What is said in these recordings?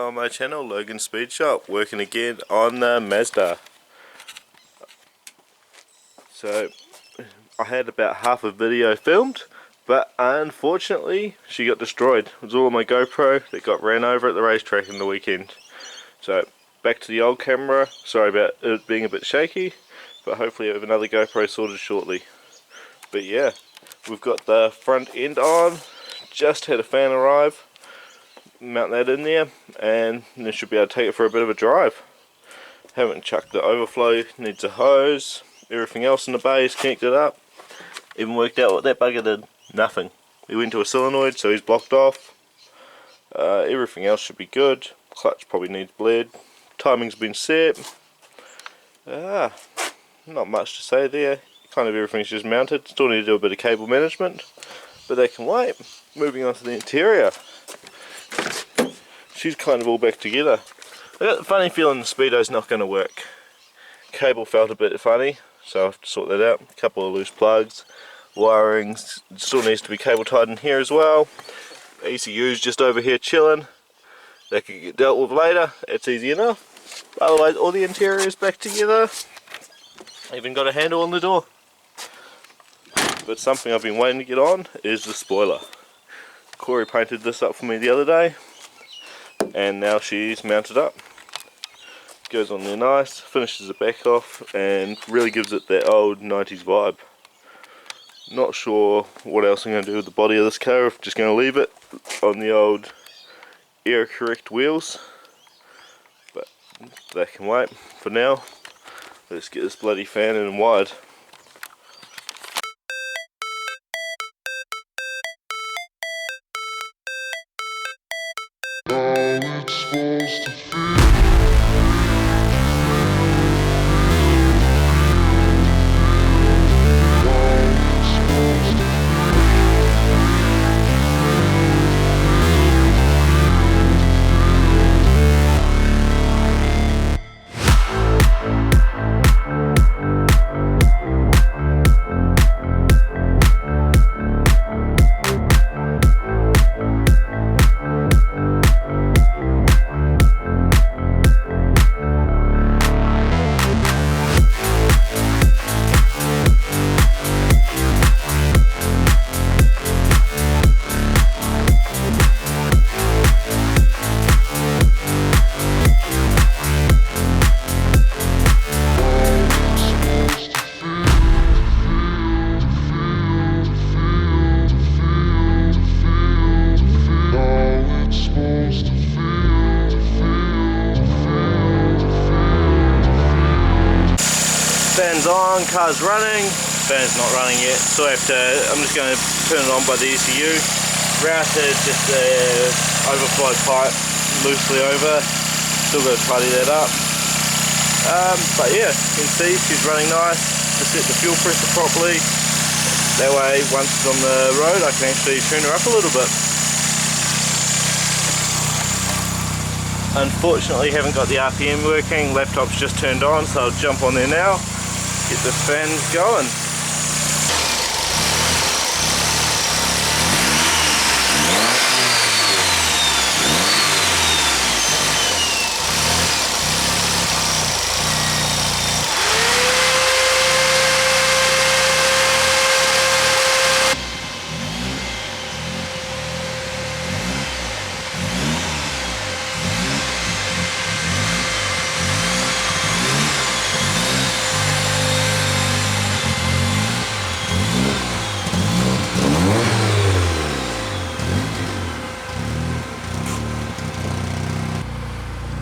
on my channel, Logan Speed Shop, working again on the Mazda. So I had about half a video filmed, but unfortunately she got destroyed. It was all on my GoPro that got ran over at the racetrack in the weekend. So back to the old camera. Sorry about it being a bit shaky, but hopefully I have another GoPro sorted shortly. But yeah, we've got the front end on, just had a fan arrive. Mount that in there and then should be able to take it for a bit of a drive. Haven't chucked the overflow, needs a hose. Everything else in the bay is connected up. Even worked out what that bugger did. Nothing. He went to a solenoid, so he's blocked off. Everything else should be good. Clutch probably needs bled. Timing's been set. Not much to say there. Kind of everything's just mounted. Still need to do a bit of cable management, but they can wait. Moving on to the interior. She's kind of all back together. I got the funny feeling the Speedo's not going to work. Cable felt a bit funny, so I have to sort that out. A couple of loose plugs, wiring still needs to be cable tied in here as well. ECU's just over here chilling. They can get dealt with later. It's easy enough. Otherwise, all the interior is back together. Even got a handle on the door. But something I've been waiting to get on is the spoiler. Corey painted this up for me the other day, and now she's mounted up. Goes on there nice, finishes the back off, and really gives it that old 90s vibe. Not sure what else I'm going to do with the body of this car, if I'm just going to leave it on the old air correct wheels, but that can wait. For now, let's get this bloody fan in and wired. Fan's on, car's running, fan's not running yet, so I'm just going to turn it on by the ECU. Routed, just the overflow pipe loosely over, still got to tidy that up. But yeah, you can see she's running nice. Just set the fuel pressure properly, that way once it's on the road I can actually turn her up a little bit. Unfortunately haven't got the RPM working, laptop's just turned on, so I'll jump on there now. Get the fans going.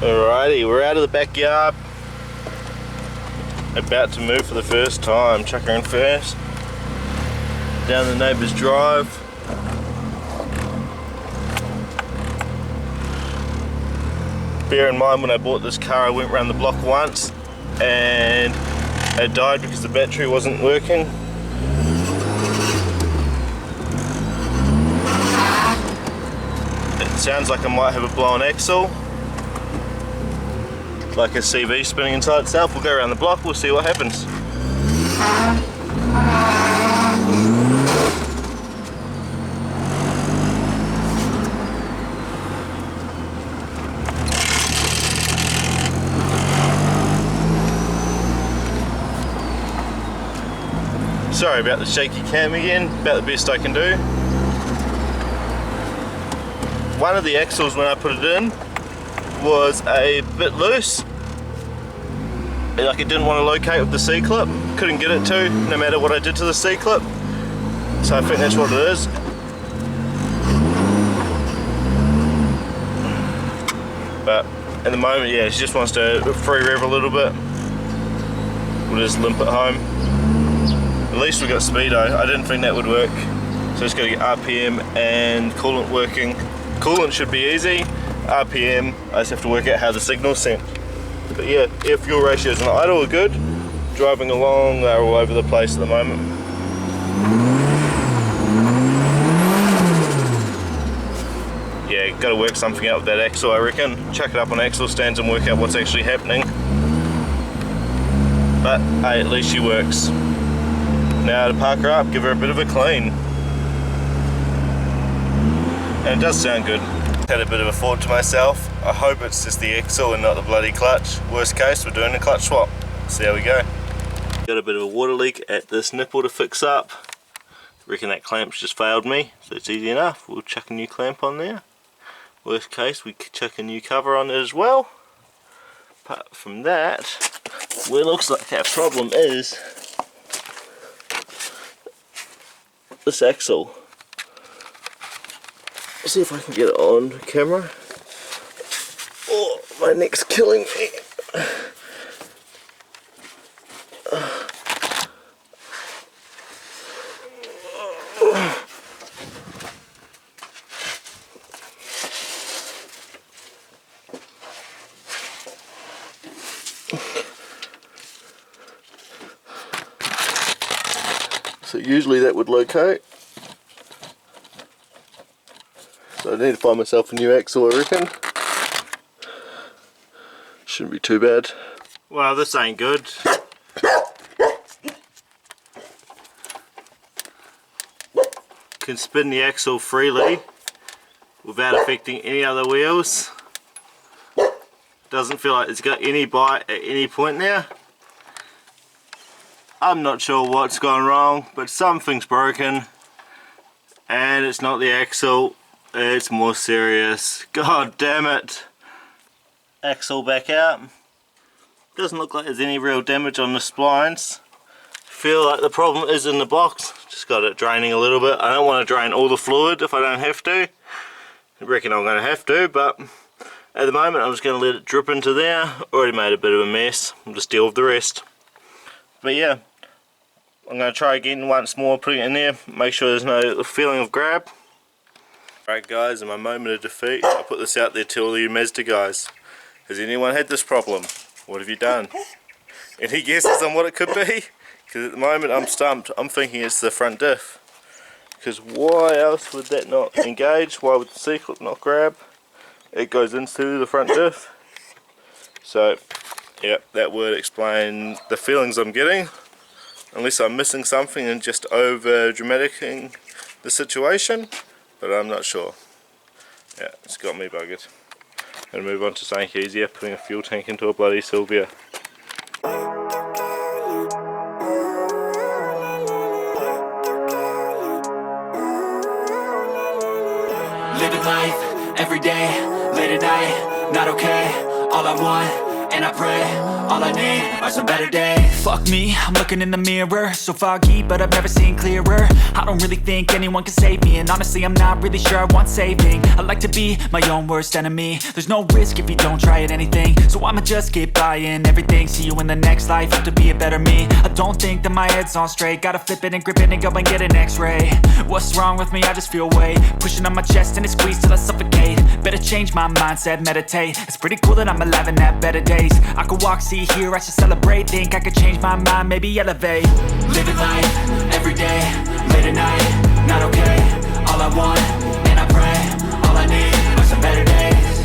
Alrighty, we're out of the backyard. About to move for the first time. Chuck her in first. Down the neighbour's drive. Bear in mind, when I bought this car I went around the block once and it died because the battery wasn't working. It sounds like I might have a blown axle, like a CV spinning inside itself. We'll go around the block, we'll see what happens. Sorry about the shaky cam again, about the best I can do. One of the axles when I put it in was a bit loose. Like it didn't want to locate with the C-clip. Couldn't get it to, no matter what I did to the C-clip. So I think that's what it is. But at the moment, yeah, she just wants to free rev a little bit. We'll just limp it home. At least we got speedo. I didn't think that would work. So just got to get RPM and coolant working. Coolant should be easy. RPM, I just have to work out how the signal's sent. But yeah, air fuel ratios and idle are good. Driving along, they're all over the place at the moment. Yeah, got to work something out with that axle, I reckon. Chuck it up on axle stands and work out what's actually happening. But hey, at least she works. Now to park her up, give her a bit of a clean. And it does sound good. Had a bit of a thought to myself. I hope it's just the axle and not the bloody clutch. Worst case, we're doing a clutch swap. See how we go. Got a bit of a water leak at this nipple to fix up. Reckon that clamp's just failed me, so it's easy enough. We'll chuck a new clamp on there. Worst case, we could chuck a new cover on it as well. Apart from that, where it looks like our problem is this axle. Let's see if I can get it on camera. Oh, my neck's killing me. So usually that would locate. So I need to find myself a new axle, I reckon. Shouldn't be too bad. Well, this ain't good. Can spin the axle freely without affecting any other wheels. Doesn't feel like it's got any bite at any point now. I'm not sure what's gone wrong, but something's broken. And it's not the axle, it's more serious. God damn it. Axle back out. Doesn't look like there's any real damage on the splines. Feel like the problem is in the box. Just got it draining a little bit. I don't want to drain all the fluid if I don't have to. I reckon I'm going to have to, but at the moment I'm just going to let it drip into there. Already made a bit of a mess. I'll just deal with the rest. But yeah, I'm going to try again once more, putting it in there, make sure there's no feeling of grab. Alright guys, in my moment of defeat, I put this out there to all you Mazda guys. Has anyone had this problem? What have you done? Any guesses on what it could be? Because at the moment I'm stumped. I'm thinking it's the front diff. Because why else would that not engage? Why would the C-clip not grab? It goes into the front diff. So, yeah, that would explain the feelings I'm getting. Unless I'm missing something and just over dramaticing the situation, but I'm not sure. Yeah, it's got me buggered. Gonna move on to something easier, putting a fuel tank into a bloody Sylvia. Living life, every day, late at night, not okay. All I want, and I pray, all I need are some better days. Fuck me, I'm looking in the mirror, so foggy, but I've never seen clearer. I don't really think anyone can save me, and honestly I'm not really sure I want saving. I like to be my own worst enemy. There's no risk if you don't try at anything, so I'ma just keep buying everything. See you in the next life, have to be a better me. I don't think that my head's on straight, gotta flip it and grip it and go and get an x-ray. What's wrong with me? I just feel weight pushing on my chest and it squeezes till I suffocate. Better change my mindset, meditate. It's pretty cool that I'm alive and have better days. I could walk, see, hear, I should celebrate. Think I could change my mind, maybe elevate. Living life, every day, late at night, not okay. All I want, and I pray, all I need are some better days.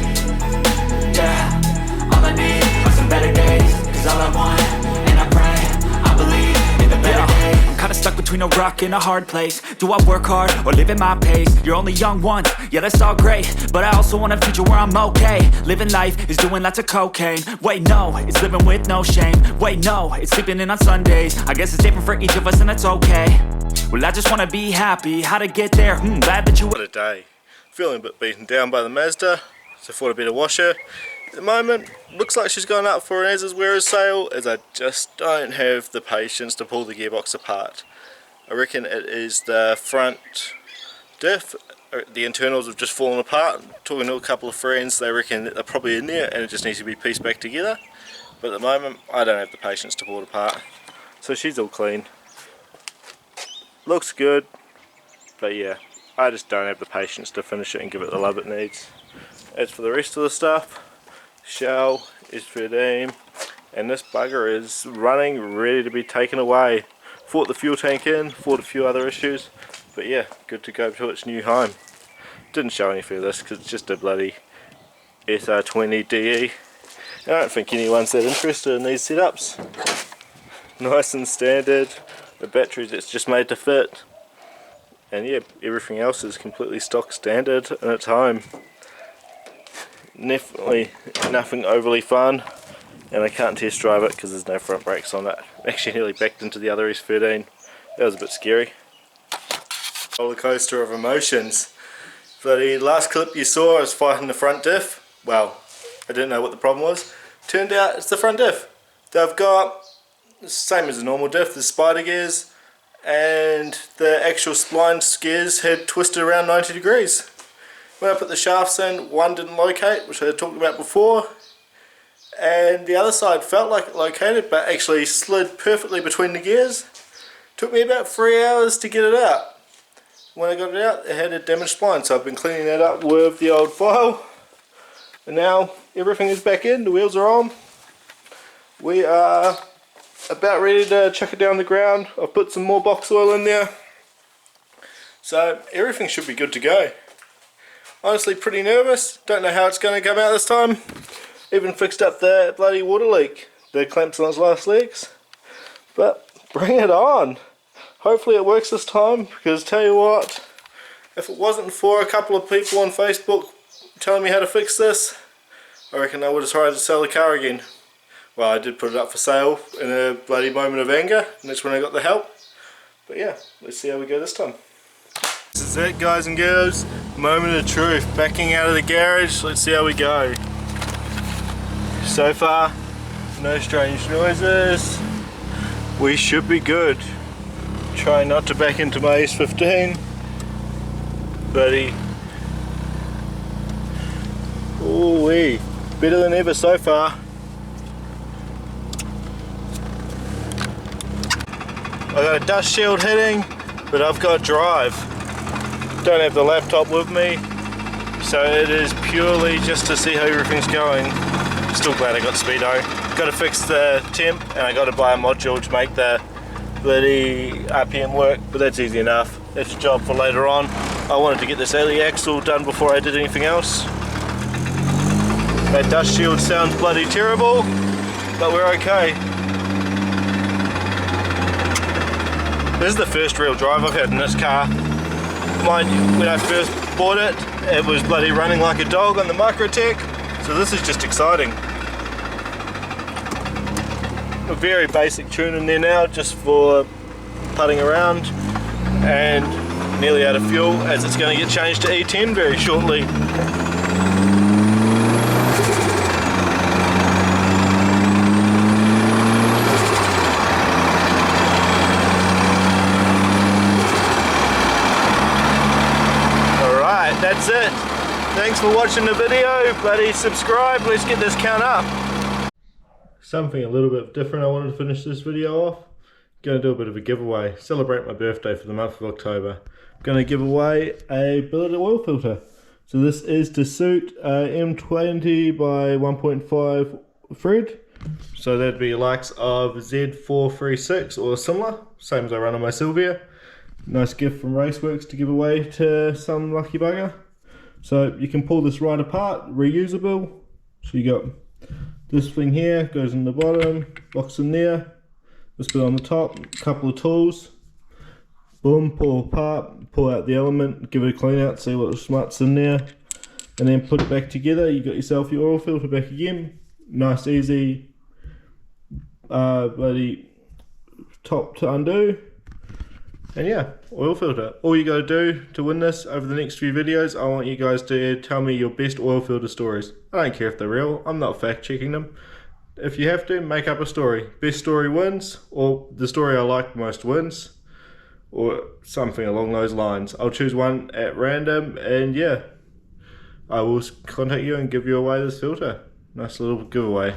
Yeah, all I need are some better days. Cause all I want, and I pray, I believe in the better days. I'm kinda stuck with between a rock and a hard place. Do I work hard or live at my pace? You're only young once, yeah that's all great, but I also want a future where I'm okay. Living life is doing lots of cocaine. Wait no, it's living with no shame. Wait no, it's sleeping in on Sundays. I guess it's different for each of us and that's okay. Well I just wanna be happy, how to get there, glad that you... What a day. Feeling a bit beaten down by the Mazda, so thought I'd better wash her. At the moment, looks like she's gone up for an as where is sale, as I just don't have the patience to pull the gearbox apart. I reckon it is the front diff, the internals have just fallen apart. Talking to a couple of friends, they reckon that they're probably in there and it just needs to be pieced back together. But at the moment, I don't have the patience to pull it apart. So she's all clean. Looks good, but yeah, I just don't have the patience to finish it and give it the love it needs. As for the rest of the stuff, shell is S13, and this bugger is running, ready to be taken away. Fought the fuel tank in, fought a few other issues, but yeah, good to go to its new home. Didn't show any for this because it's just a bloody SR20 DE. I don't think anyone's that interested in these setups. Nice and standard, the batteries it's just made to fit, and yeah, everything else is completely stock standard in its home. Definitely nothing overly fun, and I can't test drive it because there's no front brakes on it. Actually nearly backed into the other S13. That was a bit scary. Roller coaster of emotions. For the last clip you saw I was fighting the front diff. Well, I didn't know what the problem was. Turned out it's the front diff. They've got the same as a normal diff, the spider gears, and the actual spline gears had twisted around 90 degrees. When I put the shafts in, one didn't locate, which I had talked about before, and the other side felt like it located but actually slid perfectly between the gears. Took me about 3 hours to get it out. When I got it out, it had a damaged spline, so I've been cleaning that up with the old file, and now everything is back in, the wheels are on. We are about ready to chuck it down the ground. I've put some more box oil in there, so everything should be good to go. Honestly pretty nervous, don't know how it's going to come out this time. Even fixed up the bloody water leak, the clamps on its last legs. But bring it on. Hopefully it works this time, because tell you what, if it wasn't for a couple of people on Facebook telling me how to fix this, I reckon I would have tried to sell the car again. Well, I did put it up for sale in a bloody moment of anger, and that's when I got the help. But yeah, let's see how we go this time. This is it, guys and girls. Moment of truth. Backing out of the garage. Let's see how we go. So far, no strange noises. We should be good. Trying not to back into my S15. Buddy. Ooh-wee. Better than ever so far. I got a dust shield hitting, but I've got drive. Don't have the laptop with me, so it is purely just to see how everything's going. Still glad I got speedo. Got to fix the temp, and I got to buy a module to make the bloody RPM work, but that's easy enough. That's a job for later on. I wanted to get this alley axle done before I did anything else. That dust shield sounds bloody terrible, but we're okay. This is the first real drive I've had in this car. Mind you, when I first bought it, it was bloody running like a dog on the Microtech, so this is just exciting. A very basic tune in there now, just for putting around, and nearly out of fuel, as it's going to get changed to E10 very shortly. That's it. Thanks for watching the video. Bloody subscribe. Let's get this count up. Something a little bit different I wanted to finish this video off. Going to do a bit of a giveaway. Celebrate my birthday for the month of October. Going to give away a billet oil filter. So this is to suit M20 by 1.5 thread. So that'd be likes of Z436 or similar. Same as I run on my Sylvia. Nice gift from Raceworks to give away to some lucky bugger. So you can pull this right apart, reusable. So you got this thing here, goes in the bottom, box in there, this bit on the top, a couple of tools. boom, pull apart, pull out the element, give it a clean out, see what smut's in there, and then put it back together. You got yourself your oil filter back again. Nice, easy, bloody top to undo. And yeah, oil filter. All you gotta do to win this over the next few videos, I want you guys to tell me your best oil filter stories. I don't care if they're real, I'm not fact checking them. If you have to, make up a story. Best story wins, or the story I like most wins, or something along those lines. I'll choose one at random, and yeah, I will contact you and give you away this filter. Nice little giveaway.